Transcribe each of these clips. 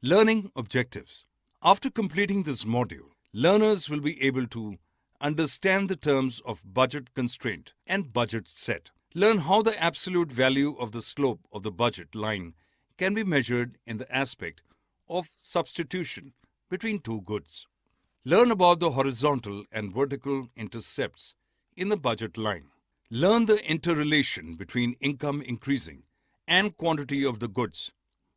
Learning objectives. After completing this module, learners will be able to understand the terms of budget constraint and budget set. Learn how the absolute value of the slope of the budget line can be measured in the aspect of substitution between two goods. Learn about the horizontal and vertical intercepts in the budget line. Learn the interrelation between income increasing and quantity of the goods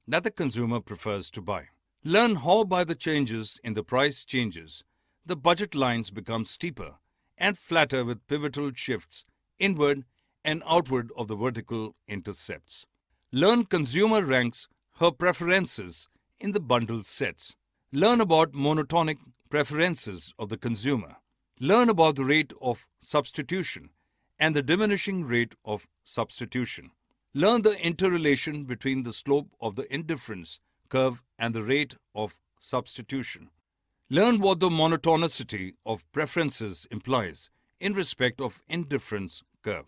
that the consumer prefers to buy. Learn how by the changes in the price changes, the budget lines become steeper and flatter with pivotal shifts inward and outward of the vertical intercepts. Learn consumer ranks her preferences in the bundle sets. Learn about monotonic preferences of the consumer. Learn about the rate of substitution and the diminishing rate of substitution. Learn the interrelation between the slope of the indifference curve and the rate of substitution. Learn what the monotonicity of preferences implies in respect of indifference curve.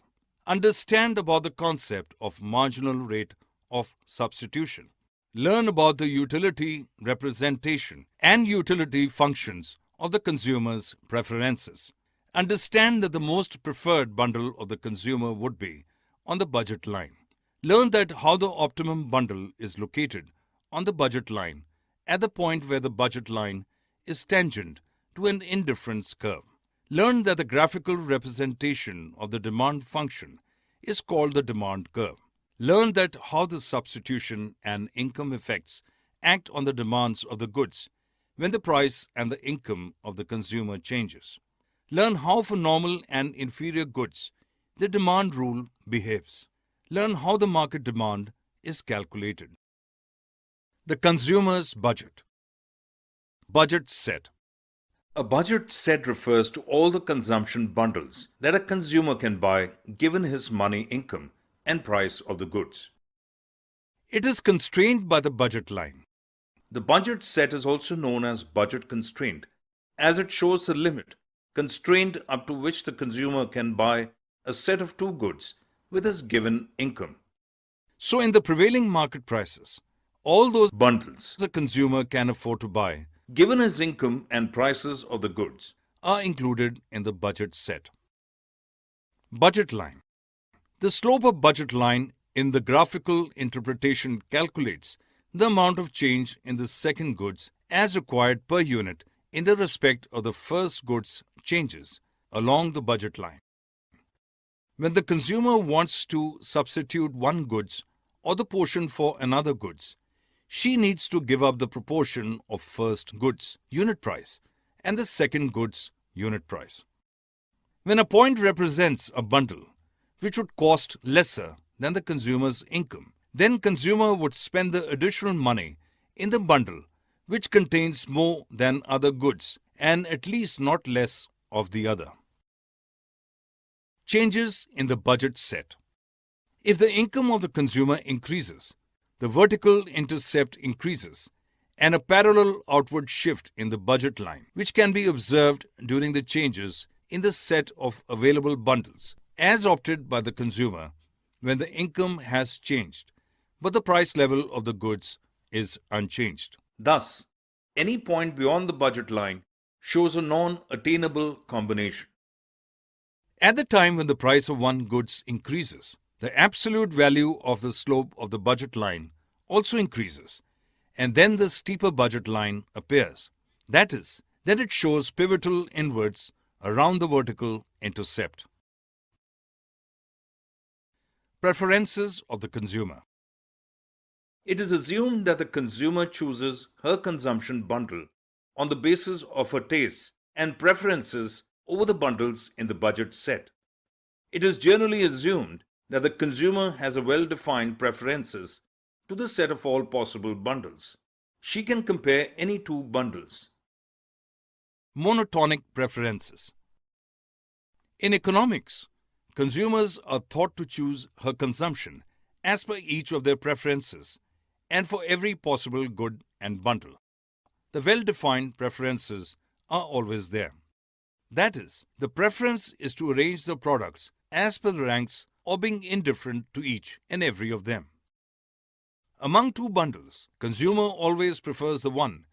Understand about the concept of marginal rate of substitution. Learn about the utility representation and utility functions of the consumer's preferences. Understand that the most preferred bundle of the consumer would be on the budget line. Learn that how the optimum bundle is located on the budget line at the point where the budget line is tangent to an indifference curve. Learn that the graphical representation of the demand function is called the demand curve. Learn that how the substitution and income effects act on the demands of the goods when the price and the income of the consumer changes. Learn how for normal and inferior goods the demand rule behaves. Learn how the market demand is calculated. The consumer's budget. Budget set. A budget set refers to all the consumption bundles that a consumer can buy given his money income and price of the goods. It is constrained by the budget line. The budget set is also known as budget constraint, as it shows the limit, constraint up to which the consumer can buy a set of two goods with his given income. So in the prevailing market prices, all those bundles a consumer can afford to buy, given his income and prices of the goods, are included in the budget set. Budget line. The slope of budget line in the graphical interpretation calculates the amount of change in the second goods as required per unit in the respect of the first goods changes along the budget line. When the consumer wants to substitute one goods or the portion for another goods, she needs to give up the proportion of first goods unit price and the second goods unit price. When a point represents a bundle which would cost lesser than the consumer's income, then consumer would spend the additional money in the bundle which contains more than other goods and at least not less of the other. Changes in the budget set. If the income of the consumer increases, the vertical intercept increases and a parallel outward shift in the budget line, which can be observed during the changes in the set of available bundles as opted by the consumer when the income has changed, but the price level of the goods is unchanged. Thus, any point beyond the budget line shows a non-attainable combination. At the time when the price of one goods increases, the absolute value of the slope of the budget line also increases, and then the steeper budget line appears. That is, that it shows pivotal inwards around the vertical intercept. Preferences of the consumer. It is assumed that the consumer chooses her consumption bundle on the basis of her tastes and preferences over the bundles in the budget set. It is generally assumed that the consumer has a well-defined preferences to the set of all possible bundles. She can compare any two bundles. Monotonic preferences. In economics, consumers are taught to choose her consumption as per each of their preferences and for every possible good and bundle. The well-defined preferences are always there. That is, the preference is to arrange the products as per the ranks or being indifferent to each and every of them. Among two bundles, consumer always prefers the one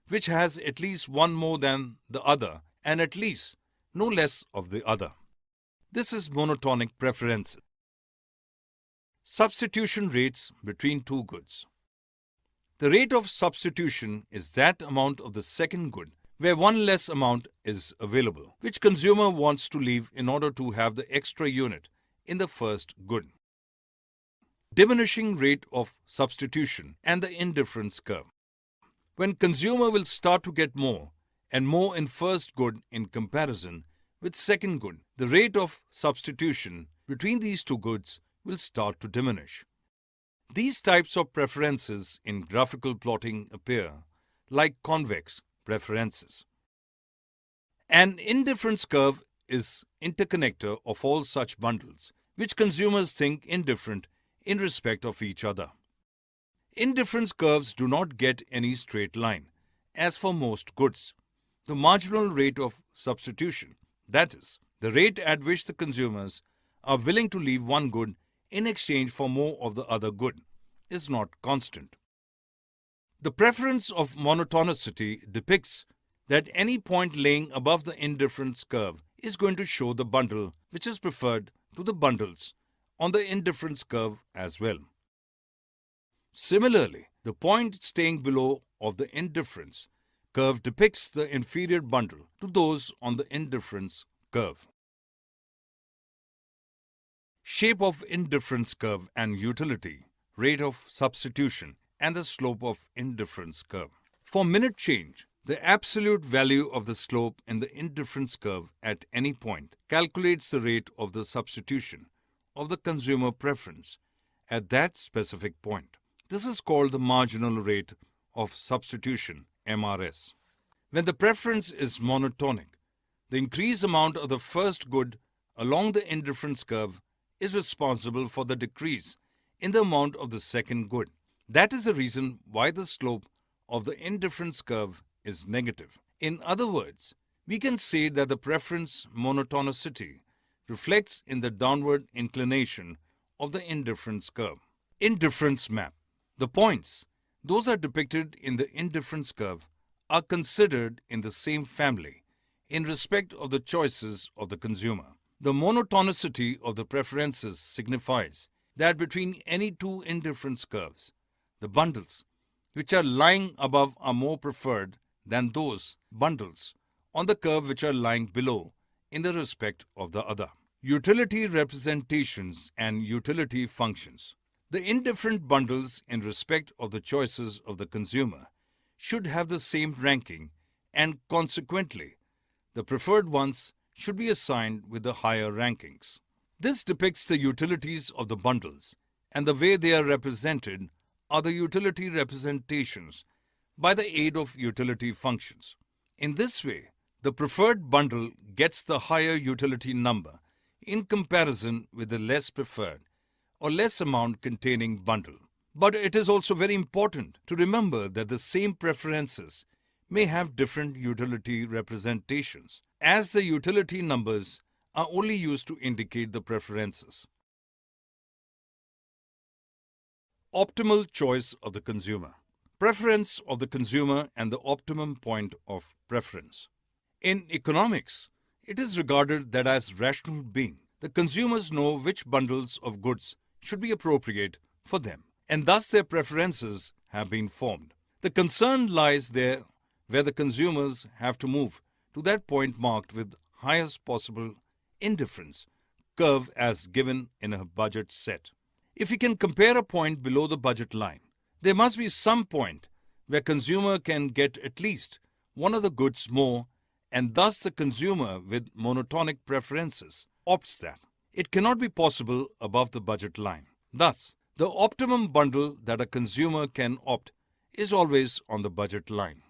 which has at least one more than the other and at least no less of the other. This is monotonic preference. Substitution rates between two goods. The rate of substitution is that amount of the second good where one less amount is available, which consumer wants to leave in order to have the extra unit in the first good. Diminishing rate of substitution and the indifference curve. When consumer will start to get more and more in first good in comparison with second good, the rate of substitution between these two goods will start to diminish. These types of preferences in graphical plotting appear like convex preferences. An indifference curve is interconnector of all such bundles, which consumers think indifferent in respect of each other. Indifference curves do not get any straight line, as for most goods. The marginal rate of substitution, that is, the rate at which the consumers are willing to leave one good in exchange for more of the other good, is not constant. The preference of monotonicity depicts that any point laying above the indifference curve is going to show the bundle which is preferred to the bundles on the indifference curve as well. Similarly, the point staying below of the indifference curve depicts the inferior bundle to those on the indifference curve. Shape of indifference curve and utility, rate of substitution, and the slope of indifference curve. For minute change, the absolute value of the slope in the indifference curve at any point calculates the rate of the substitution of the consumer preference at that specific point. This is called the marginal rate of substitution, MRS. When the preference is monotonic, the increased amount of the first good along the indifference curve is responsible for the decrease in the amount of the second good. That is the reason why the slope of the indifference curve is negative. In other words, we can say that the preference monotonicity reflects in the downward inclination of the indifference curve. Indifference map. The points, those are depicted in the indifference curve, are considered in the same family in respect of the choices of the consumer. The monotonicity of the preferences signifies that between any two indifference curves, the bundles which are lying above are more preferred than those bundles on the curve which are lying below in the respect of the other. Utility representations and utility functions. The indifferent bundles in respect of the choices of the consumer should have the same ranking and consequently the preferred ones should be assigned with the higher rankings. This depicts the utilities of the bundles and the way they are represented are the utility representations by the aid of utility functions. In this way, the preferred bundle gets the higher utility number in comparison with the less preferred or less amount containing bundle. But it is also very important to remember that the same preferences may have different utility representations, as the utility numbers are only used to indicate the preferences. Optimal choice of the consumer. Preference of the consumer and the optimum point of preference. In economics, it is regarded that as rational being, the consumers know which bundles of goods should be appropriate for them, and thus their preferences have been formed. The concern lies there where the consumers have to move to that point marked with highest possible indifference curve as given in a budget set. If we can compare a point below the budget line, there must be some point where consumer can get at least one of the goods more, and thus the consumer with monotonic preferences opts that. It cannot be possible above the budget line. Thus, the optimum bundle that a consumer can opt is always on the budget line.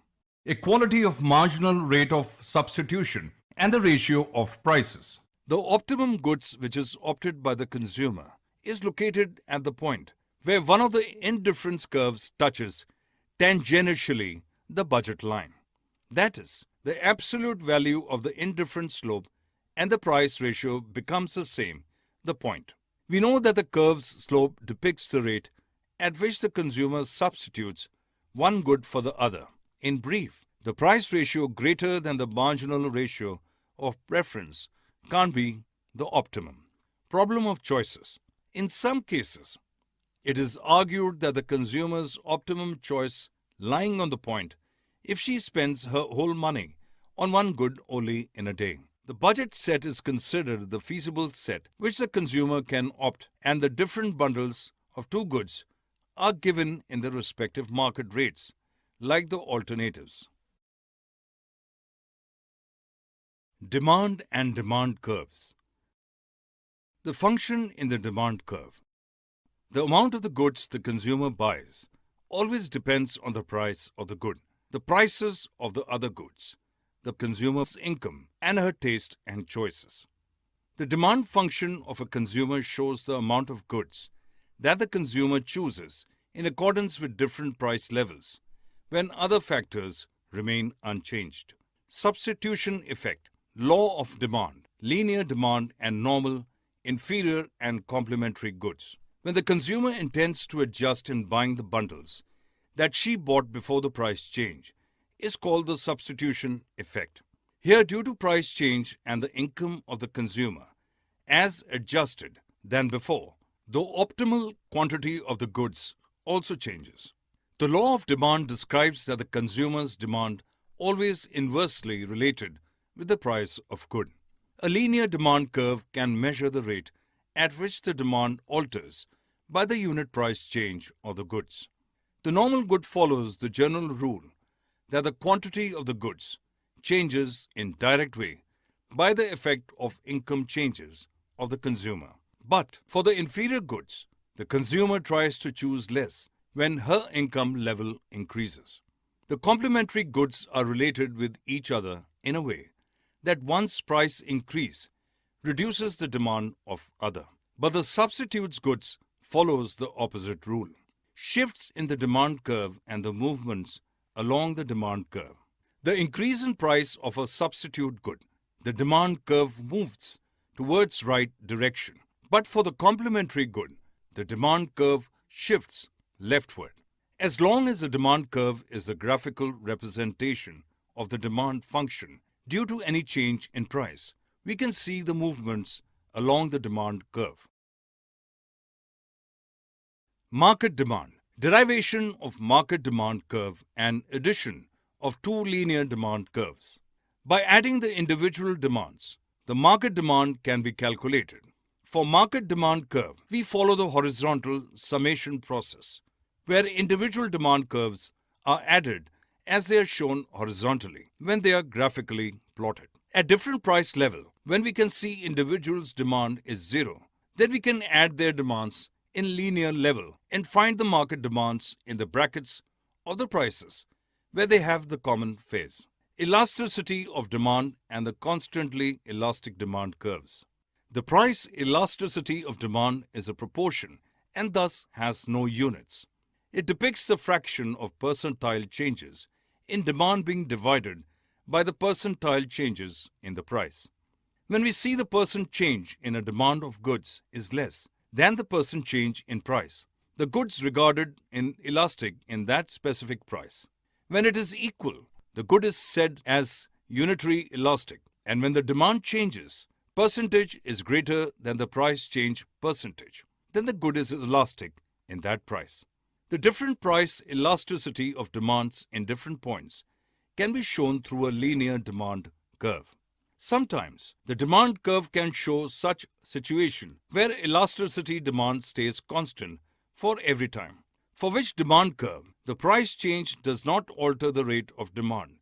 Equality of marginal rate of substitution and the ratio of prices. The optimum goods which is opted by the consumer is located at the point where one of the indifference curves touches tangentially the budget line. That is, the absolute value of the indifference slope and the price ratio becomes the same, the point. We know that the curve's slope depicts the rate at which the consumer substitutes one good for the other. In brief, the price ratio greater than the marginal ratio of preference can't be the optimum. Problem of choices. In some cases, it is argued that the consumer's optimum choice lying on the point if she spends her whole money on one good only in a day. The budget set is considered the feasible set which the consumer can opt, and the different bundles of two goods are given in the respective market rates, like the alternatives. Demand and demand curves. The function in the demand curve. The amount of the goods the consumer buys always depends on the price of the good, the prices of the other goods, the consumer's income, and her taste and choices. The demand function of a consumer shows the amount of goods that the consumer chooses in accordance with different price levels when other factors remain unchanged. Substitution effect, law of demand, linear demand and normal, inferior and complementary goods. When the consumer intends to adjust in buying the bundles that she bought before the price change is called the substitution effect. Here, due to price change and the income of the consumer as adjusted than before, the optimal quantity of the goods also changes. The law of demand describes that the consumer's demand always inversely related with the price of good. A linear demand curve can measure the rate at which the demand alters by the unit price change of the goods. The normal good follows the general rule that the quantity of the goods changes in direct way by the effect of income changes of the consumer. But for the inferior goods, the consumer tries to choose less when her income level increases. The complementary goods are related with each other in a way that one's price increase reduces the demand of other. But the substitutes goods follows the opposite rule. Shifts in the demand curve and the movements along the demand curve. The increase in price of a substitute good, the demand curve moves towards right direction. But for the complementary good, the demand curve shifts leftward. As long as the demand curve is a graphical representation of the demand function due to any change in price, we can see the movements along the demand curve. Market demand. Derivation of market demand curve and addition of two linear demand curves. By adding the individual demands, the market demand can be calculated. For market demand curve, we follow the horizontal summation process, where individual demand curves are added as they are shown horizontally when they are graphically plotted. At different price level, when we can see individuals' demand is zero, then we can add their demands in linear level and find the market demands in the brackets of the prices where they have the common phase. Elasticity of demand and the constantly elastic demand curves. The price elasticity of demand is a proportion and thus has no units. It depicts the fraction of percentile changes in demand being divided by the percentile changes in the price. When we see the percent change in a demand of goods is less than the percent change in price, the goods regarded in elastic in that specific price. When it is equal, the good is said as unitary elastic, and when the demand changes, percentage is greater than the price change percentage, then the good is elastic in that price. The different price elasticity of demands in different points can be shown through a linear demand curve. Sometimes the demand curve can show such situation where elasticity demand stays constant for every time, for which demand curve the price change does not alter the rate of demand.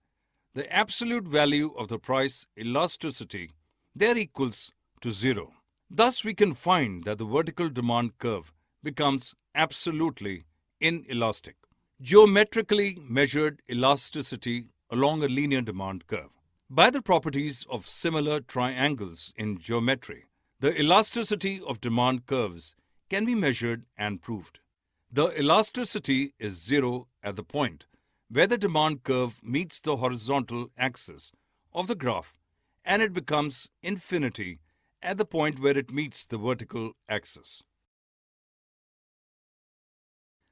The absolute value of the price elasticity there equals to zero. Thus we can find that the vertical demand curve becomes absolutely inelastic. Geometrically measured elasticity along a linear demand curve. By the properties of similar triangles in geometry, the elasticity of demand curves can be measured and proved. The elasticity is zero at the point where the demand curve meets the horizontal axis of the graph, and it becomes infinity at the point where it meets the vertical axis.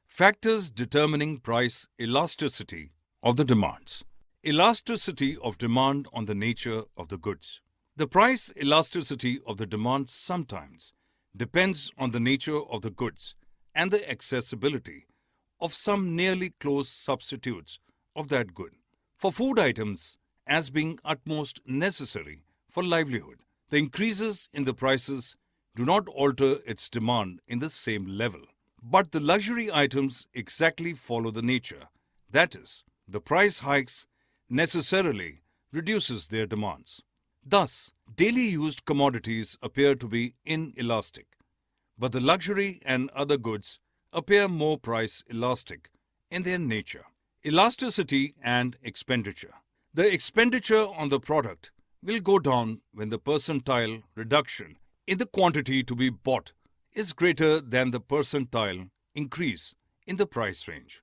Factors determining price elasticity of the demands. Elasticity of demand on the nature of the goods. The price elasticity of the demand sometimes depends on the nature of the goods and the accessibility of some nearly close substitutes of that good. For food items, as being utmost necessary for livelihood, the increases in the prices do not alter its demand in the same level. But the luxury items exactly follow the nature. That is, the price hikes necessarily reduces their demands. Thus, daily used commodities appear to be inelastic, but the luxury and other goods appear more price elastic in their nature. Elasticity and expenditure. The expenditure on the product will go down when the percentile reduction in the quantity to be bought is greater than the percentile increase in the price range.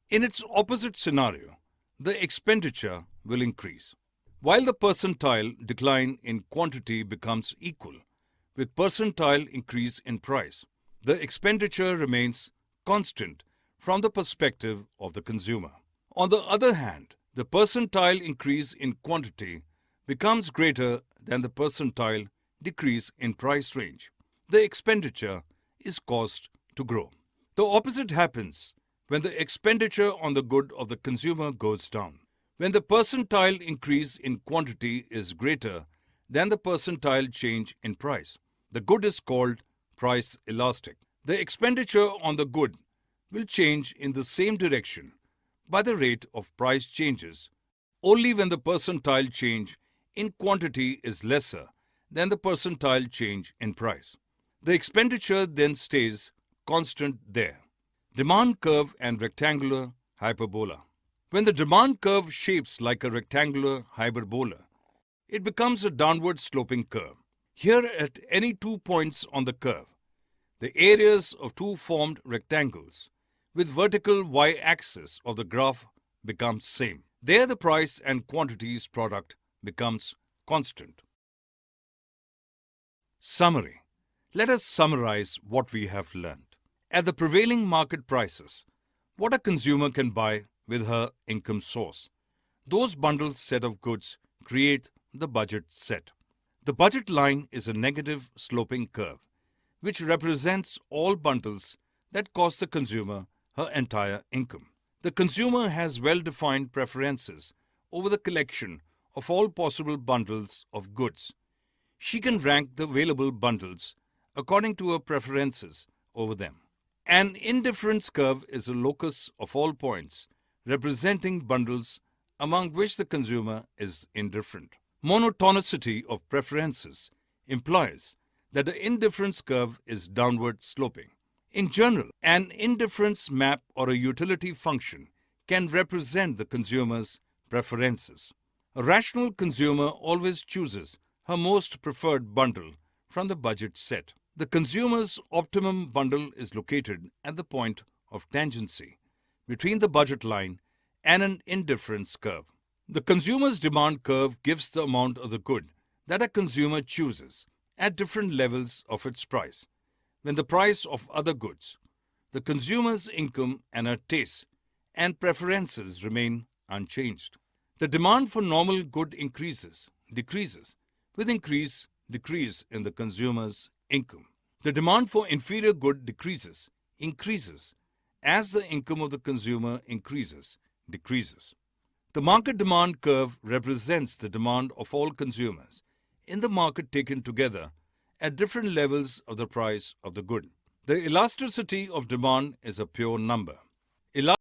In its opposite scenario, the expenditure will increase. While the percentile decline in quantity becomes equal with percentile increase in price, the expenditure remains constant from the perspective of the consumer. On the other hand, the percentile increase in quantity becomes greater than the percentile decrease in price range. The expenditure is caused to grow. The opposite happens when the expenditure on the good of the consumer goes down. When the percentile increase in quantity is greater than the percentile change in price, the good is called price elastic. The expenditure on the good will change in the same direction by the rate of price changes only when the percentile change in quantity is lesser than the percentile change in price. The expenditure then stays constant there. Demand curve and rectangular hyperbola. When the demand curve shapes like a rectangular hyperbola, it becomes a downward sloping curve. Here, at any 2 points on the curve, the areas of two formed rectangles with vertical y-axis of the graph becomes same. There the price and quantities product becomes constant. Summary. Let us summarize what we have learned. At the prevailing market prices, what a consumer can buy with her income source, those bundled set of goods create the budget set. The budget line is a negative sloping curve, which represents all bundles that cost the consumer her entire income. The consumer has well-defined preferences over the collection of all possible bundles of goods. She can rank the available bundles according to her preferences over them. An indifference curve is a locus of all points representing bundles among which the consumer is indifferent. Monotonicity of preferences implies that the indifference curve is downward sloping. In general, an indifference map or a utility function can represent the consumer's preferences. A rational consumer always chooses her most preferred bundle from the budget set. The consumer's optimum bundle is located at the point of tangency between the budget line and an indifference curve. The consumer's demand curve gives the amount of the good that a consumer chooses at different levels of its price. When the price of other goods, the consumer's income and her tastes and preferences remain unchanged. The demand for normal good decreases with decrease in the consumer's income. The demand for inferior good increases as the income of the consumer decreases. The market demand curve represents the demand of all consumers in the market taken together at different levels of the price of the good. The elasticity of demand is a pure number.